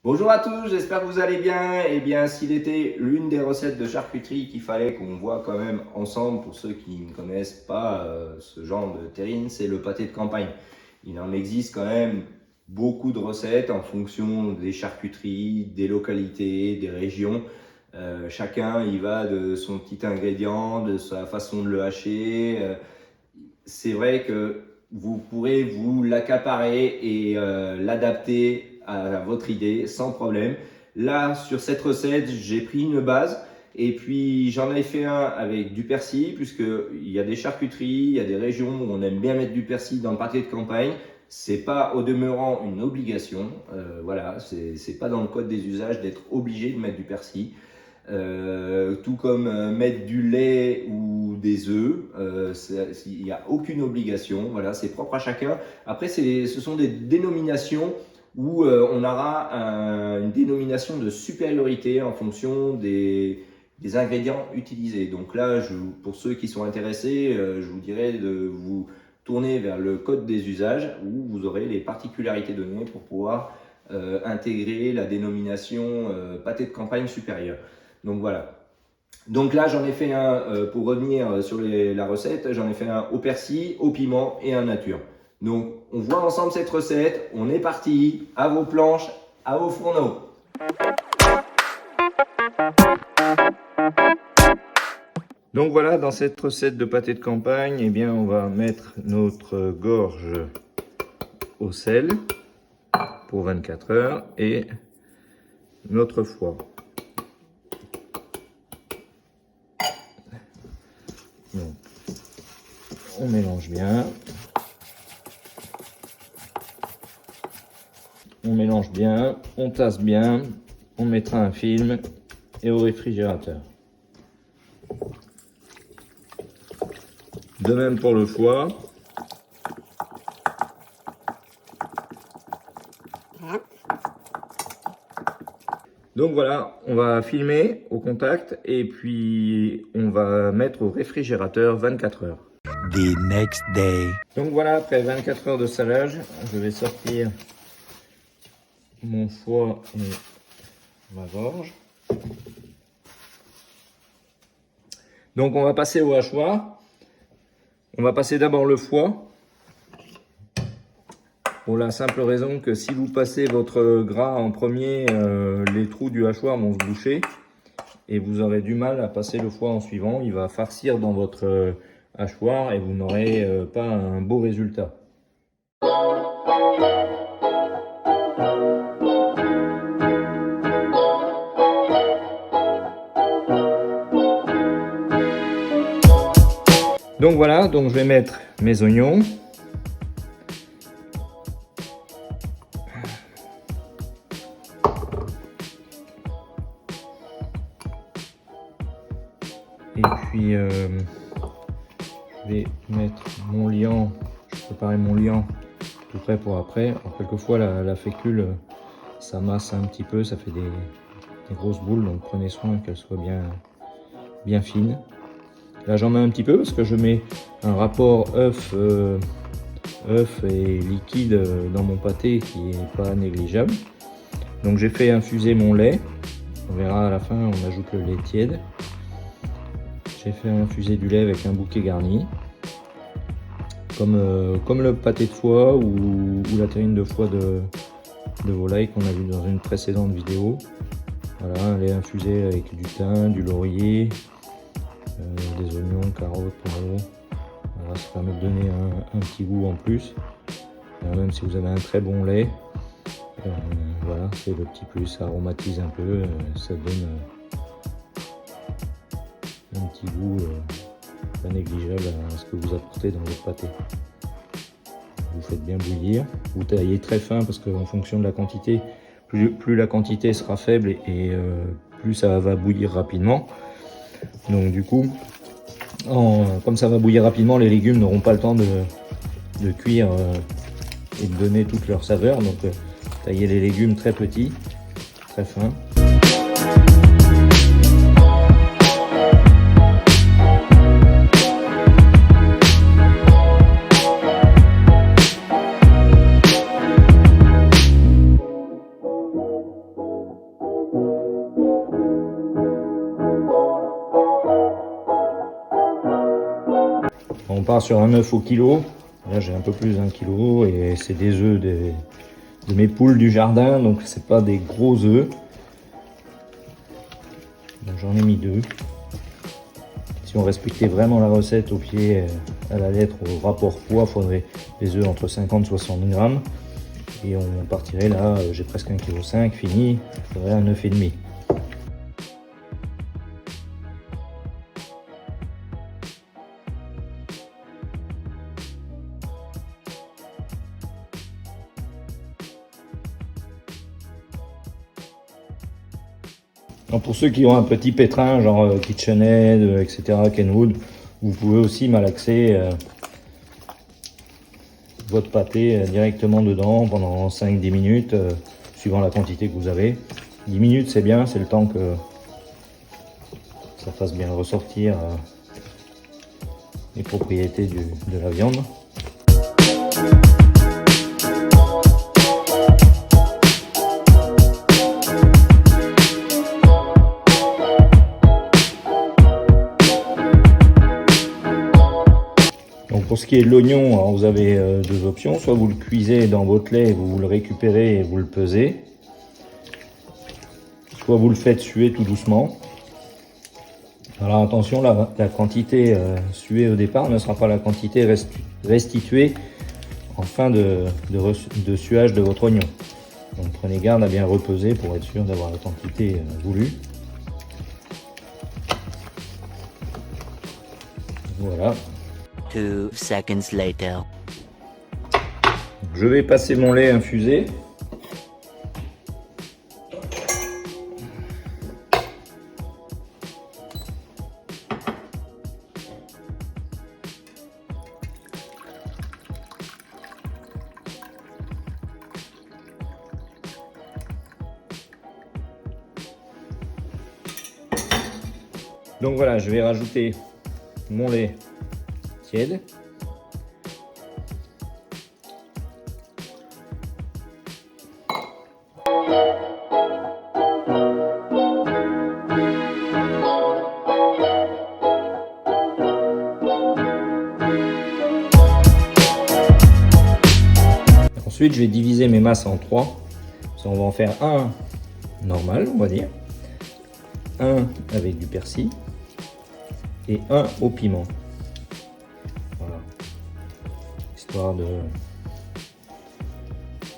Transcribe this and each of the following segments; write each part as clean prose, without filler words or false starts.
Bonjour à tous, j'espère que vous allez bien. Eh bien, s'il était l'une des recettes de charcuterie qu'il fallait qu'on voit quand même ensemble, pour ceux qui ne connaissent pas ce genre de terrine, c'est le pâté de campagne. Il en existe quand même beaucoup de recettes en fonction des charcuteries, des localités, des régions. Chacun y va de son petit ingrédient, de sa façon de le hacher. C'est vrai que vous pourrez vous l'accaparer et l'adapter à votre idée sans problème. Là, sur cette recette, j'ai pris une base et puis j'en ai fait un avec du persil, puisqu'il y a des charcuteries, il y a des régions où on aime bien mettre du persil dans le pâté de campagne. C'est pas au demeurant une obligation, voilà, c'est pas dans le code des usages d'être obligé de mettre du persil. Tout comme mettre du lait ou des œufs, il n'y a aucune obligation, voilà, c'est propre à chacun. Après, ce sont des dénominations où on aura une dénomination de supériorité en fonction des ingrédients utilisés. Donc là, pour ceux qui sont intéressés, je vous dirais de vous tourner vers le code des usages où vous aurez les particularités données pour pouvoir intégrer la dénomination pâté de campagne supérieur. Donc voilà. Donc là, j'en ai fait un, pour revenir sur la recette, j'en ai fait un au persil, au piment et un nature. Donc on voit ensemble cette recette, on est parti, à vos planches, à vos fourneaux. Donc voilà, dans cette recette de pâté de campagne, eh bien, on va mettre notre gorge au sel pour 24 heures et notre foie. Donc, on mélange bien. On mélange bien, on tasse bien, on mettra un film et au réfrigérateur. De même pour le foie. Donc voilà, on va filmer au contact et puis on va mettre au réfrigérateur 24 heures. The next day. Donc voilà, après 24 heures de salage, je vais sortir mon foie et ma gorge. Donc on va passer au hachoir. On va passer d'abord le foie. Pour la simple raison que si vous passez votre gras en premier, les trous du hachoir vont se boucher et vous aurez du mal à passer le foie en suivant. Il va farcir dans votre hachoir et vous n'aurez pas un beau résultat. Donc voilà, donc je vais mettre mes oignons. Et puis je vais mettre mon liant, je préparais mon liant tout prêt pour après. Alors quelquefois la fécule ça masse un petit peu, ça fait des grosses boules, donc prenez soin qu'elles soient bien fines. Là j'en mets un petit peu parce que je mets un rapport œuf et liquide dans mon pâté qui n'est pas négligeable. Donc j'ai fait infuser mon lait, on verra à la fin, on ajoute le lait tiède. J'ai fait infuser du lait avec un bouquet garni, comme le pâté de foie ou la terrine de foie de volaille qu'on a vu dans une précédente vidéo. Voilà, un lait infusé avec du thym, du laurier, des oignons, carottes, poireaux. Voilà, ça permet de donner un petit goût en plus. Même si vous avez un très bon lait, voilà, c'est le petit plus, ça aromatise un peu, ça donne un petit goût pas négligeable à ce que vous apportez dans votre pâté. Vous faites bien bouillir, vous taillez très fin parce qu'en fonction de la quantité, plus la quantité sera faible et plus ça va bouillir rapidement. Donc du coup, comme ça va bouillir rapidement, les légumes n'auront pas le temps de cuire et de donner toute leur saveur. Donc taillez les légumes très petits, très fins. part sur un œuf au kilo. Là j'ai un peu plus d'1 kilo et c'est des œufs de mes poules du jardin, donc c'est pas des gros œufs. Donc j'en ai mis 2. Si on respectait vraiment la recette au pied à la lettre au rapport poids, il faudrait des œufs entre 50 et 60 grammes. Et on partirait là, j'ai presque 1,5 kg fini, il faudrait un œuf et demi. Donc pour ceux qui ont un petit pétrin, genre KitchenAid, etc., Kenwood, vous pouvez aussi malaxer votre pâté directement dedans pendant 5-10 minutes, suivant la quantité que vous avez. 10 minutes c'est bien, c'est le temps que ça fasse bien ressortir les propriétés de la viande. Pour ce qui est de l'oignon, vous avez 2 options. Soit vous le cuisez dans votre lait, vous le récupérez et vous le pesez. Soit vous le faites suer tout doucement. Alors attention, la quantité suée au départ ne sera pas la quantité restituée en fin de suage de votre oignon. Donc prenez garde à bien repeser pour être sûr d'avoir la quantité voulue. Voilà. 2 seconds later. Je vais passer mon lait infusé. Donc voilà, je vais rajouter mon lait tiède. Ensuite, je vais diviser mes masses en 3. On va en faire un normal, on va dire, un avec du persil et un au piment. Voilà. Histoire de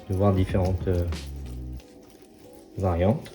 voir différentes variantes.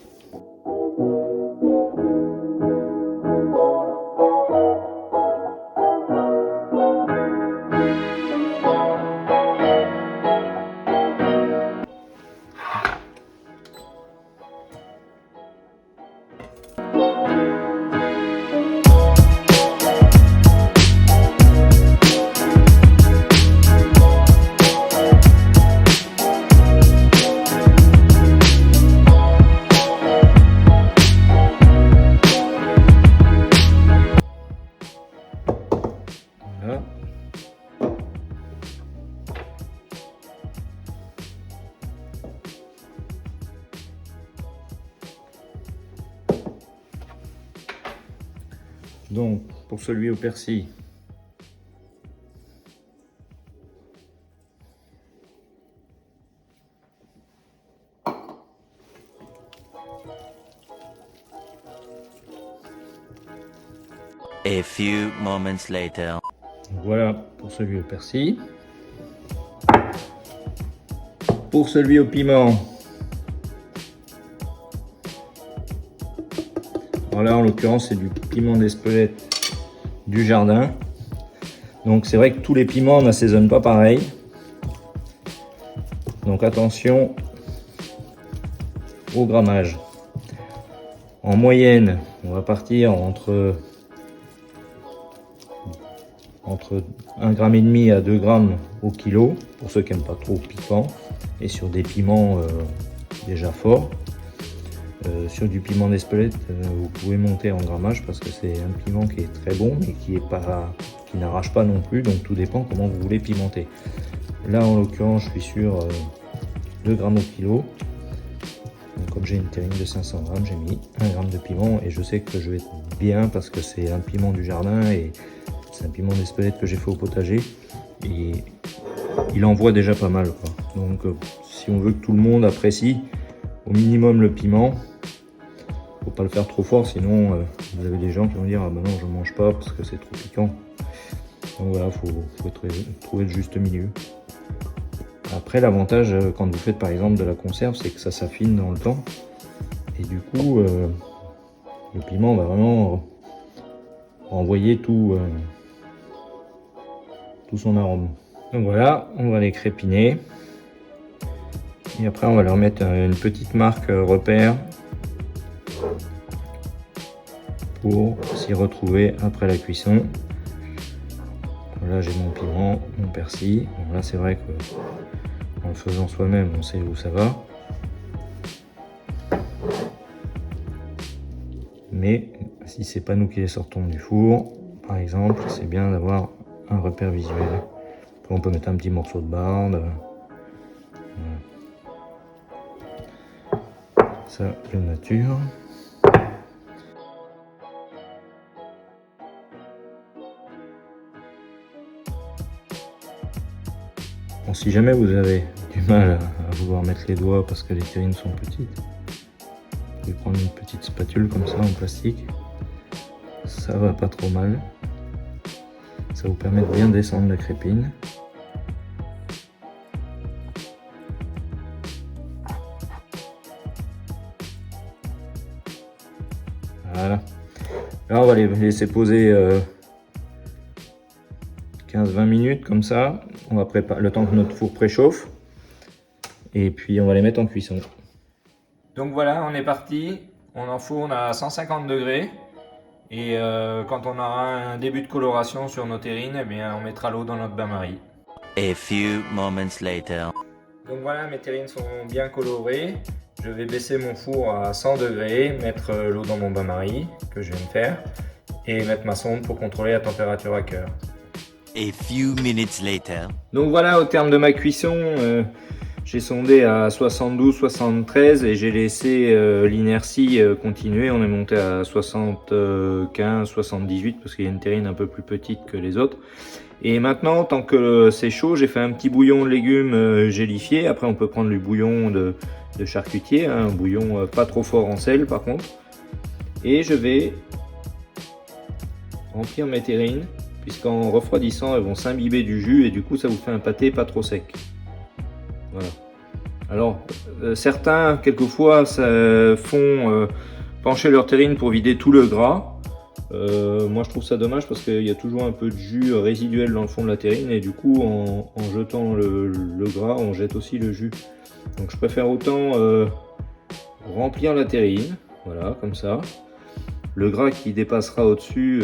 Voilà. Donc, pour celui au persil, A few moments later. voilà pour celui au persil. Pour celui au piment, alors là en l'occurrence c'est du piment d'Espelette du jardin. Donc c'est vrai que tous les piments n'assaisonnent pas pareil. Donc attention au grammage. En moyenne, on va partir entre 1,5 g à 2 g au kilo, pour ceux qui n'aiment pas trop piquant, et sur des piments déjà forts. Sur du piment d'Espelette, vous pouvez monter en grammage parce que c'est un piment qui est très bon mais qui n'arrache pas non plus, donc tout dépend comment vous voulez pimenter. Là en l'occurrence je suis sur 2 g au kilo. Donc, comme j'ai une terrine de 500 g, j'ai mis 1 g de piment et je sais que je vais être bien parce que c'est un piment du jardin et C'est un piment d'Espelette que j'ai fait au potager et il envoie déjà pas mal, quoi. Donc si on veut que tout le monde apprécie au minimum le piment, faut pas le faire trop fort, sinon vous avez des gens qui vont dire ah ben non je mange pas parce que c'est trop piquant. Donc voilà, faut trouver le juste milieu. Après l'avantage quand vous faites par exemple de la conserve, c'est que ça s'affine dans le temps et du coup le piment va vraiment renvoyer tout son arôme. Donc voilà, on va les crépiner et après on va leur mettre une petite marque repère pour s'y retrouver après la cuisson. Là j'ai mon piment, mon persil. Bon, là c'est vrai que en le faisant soi-même on sait où ça va. Mais si c'est pas nous qui les sortons du four, par exemple, c'est bien d'avoir un repère visuel. Après, on peut mettre un petit morceau de barde. Voilà. Ça, le nature. Bon, si jamais vous avez du mal à vouloir mettre les doigts parce que les terrines sont petites, vous pouvez prendre une petite spatule comme ça en plastique. Ça va pas trop mal. Ça vous permet de bien descendre la crépine. Voilà. Là on va les laisser poser 15-20 minutes comme ça. On va préparer le temps que notre four préchauffe. Et puis on va les mettre en cuisson. Donc voilà, on est parti. On enfourne à 150 degrés. Et quand on aura un début de coloration sur nos terrines, eh bien, on mettra l'eau dans notre bain-marie. A few moments later. Donc voilà, mes terrines sont bien colorées. Je vais baisser mon four à 100 degrés, mettre l'eau dans mon bain-marie, que je viens de faire, et mettre ma sonde pour contrôler la température à cœur. A few minutes later. Donc voilà, au terme de ma cuisson, j'ai sondé à 72-73 et j'ai laissé l'inertie continuer. On est monté à 75-78 parce qu'il y a une terrine un peu plus petite que les autres. Et maintenant, tant que c'est chaud, j'ai fait un petit bouillon de légumes gélifiés. Après, on peut prendre du bouillon de charcutier, hein, un bouillon pas trop fort en sel par contre. Et je vais remplir mes terrines, puisqu'en refroidissant, elles vont s'imbiber du jus et du coup, ça vous fait un pâté pas trop sec. Voilà. Alors, certains, quelquefois, font pencher leur terrine pour vider tout le gras. Moi, je trouve ça dommage parce qu'il y a toujours un peu de jus résiduel dans le fond de la terrine et du coup, en jetant le gras, on jette aussi le jus. Donc, je préfère autant remplir la terrine, voilà, comme ça. Le gras qui dépassera au-dessus,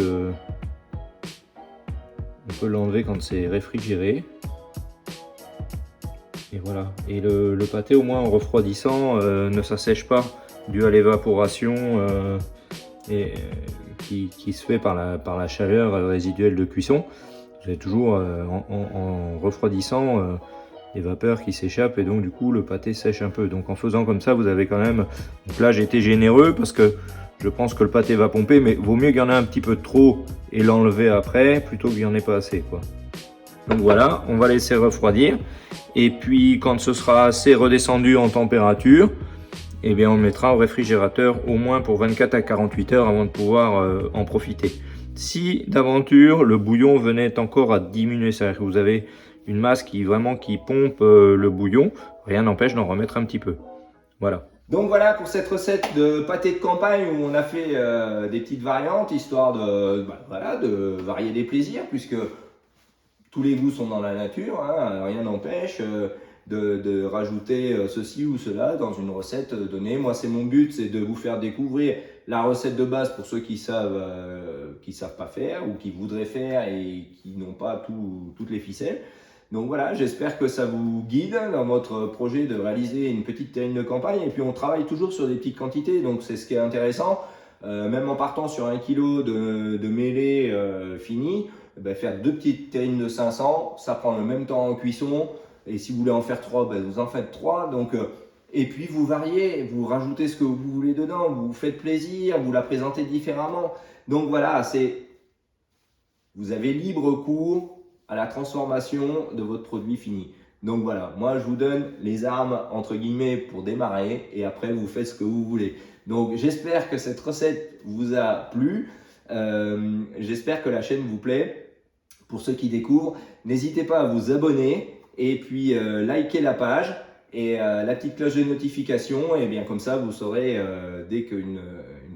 on peut l'enlever quand c'est réfrigéré. Et voilà. Et le pâté, au moins en refroidissant, ne s'assèche pas dû à l'évaporation qui se fait par la chaleur résiduelle de cuisson. Vous avez toujours en refroidissant les vapeurs qui s'échappent et donc du coup le pâté sèche un peu. Donc en faisant comme ça, vous avez quand même... Donc là j'ai été généreux parce que je pense que le pâté va pomper, mais vaut mieux qu'il y en ait un petit peu trop et l'enlever après plutôt qu'il n'y en ait pas assez, quoi. Donc voilà, on va laisser refroidir. Et puis quand ce sera assez redescendu en température, eh bien on le mettra au réfrigérateur au moins pour 24 à 48 heures avant de pouvoir en profiter. Si d'aventure le bouillon venait encore à diminuer, c'est-à-dire que vous avez une masse qui pompe le bouillon, rien n'empêche d'en remettre un petit peu. Voilà. Donc voilà pour cette recette de pâté de campagne où on a fait des petites variantes histoire de varier les plaisirs, puisque tous les goûts sont dans la nature, hein, rien n'empêche de rajouter ceci ou cela dans une recette donnée. Moi, c'est mon but, c'est de vous faire découvrir la recette de base pour ceux qui savent pas faire ou qui voudraient faire et qui n'ont pas toutes les ficelles. Donc voilà, j'espère que ça vous guide dans votre projet de réaliser une petite terrine de campagne. Et puis on travaille toujours sur des petites quantités, donc c'est ce qui est intéressant. Même en partant sur 1 kg de mêlée fini, faire 2 petites terrines de 500, ça prend le même temps en cuisson. Et si vous voulez en faire 3, vous en faites 3. Donc, et puis vous variez, vous rajoutez ce que vous voulez dedans, vous vous faites plaisir, vous la présentez différemment. Donc voilà, c'est vous avez libre cours à la transformation de votre produit fini. Donc voilà, moi je vous donne les armes entre guillemets pour démarrer et après vous faites ce que vous voulez. Donc j'espère que cette recette vous a plu, j'espère que la chaîne vous plaît. Pour ceux qui découvrent, n'hésitez pas à vous abonner et puis liker la page et la petite cloche de notification, et bien comme ça vous saurez dès qu'une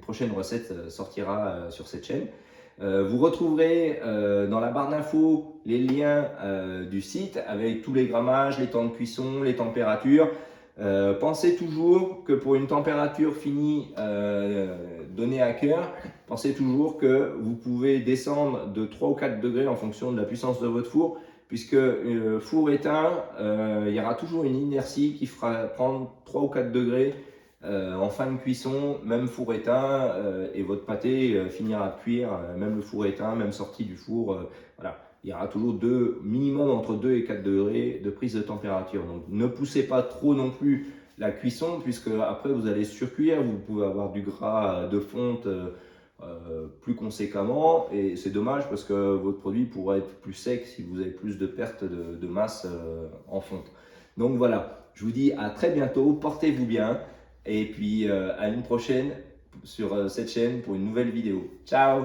prochaine recette sortira sur cette chaîne. Vous retrouverez dans la barre d'infos les liens du site avec tous les grammages, les temps de cuisson, les températures. Pensez toujours que pour une température finie donnée à cœur, pensez toujours que vous pouvez descendre de 3 ou 4 degrés en fonction de la puissance de votre four, puisque four éteint, il y aura toujours une inertie qui fera prendre 3 ou 4 degrés en fin de cuisson, même four éteint, et votre pâté finira de cuire, même le four éteint, même sorti du four. Voilà. Il y aura toujours minimum entre 2 et 4 degrés de prise de température. Donc ne poussez pas trop non plus la cuisson, puisque après vous allez surcuire, vous pouvez avoir du gras de fonte plus conséquemment, et c'est dommage parce que votre produit pourrait être plus sec si vous avez plus de perte de masse en fonte. Donc voilà, je vous dis à très bientôt, portez-vous bien, et puis à une prochaine sur cette chaîne pour une nouvelle vidéo. Ciao!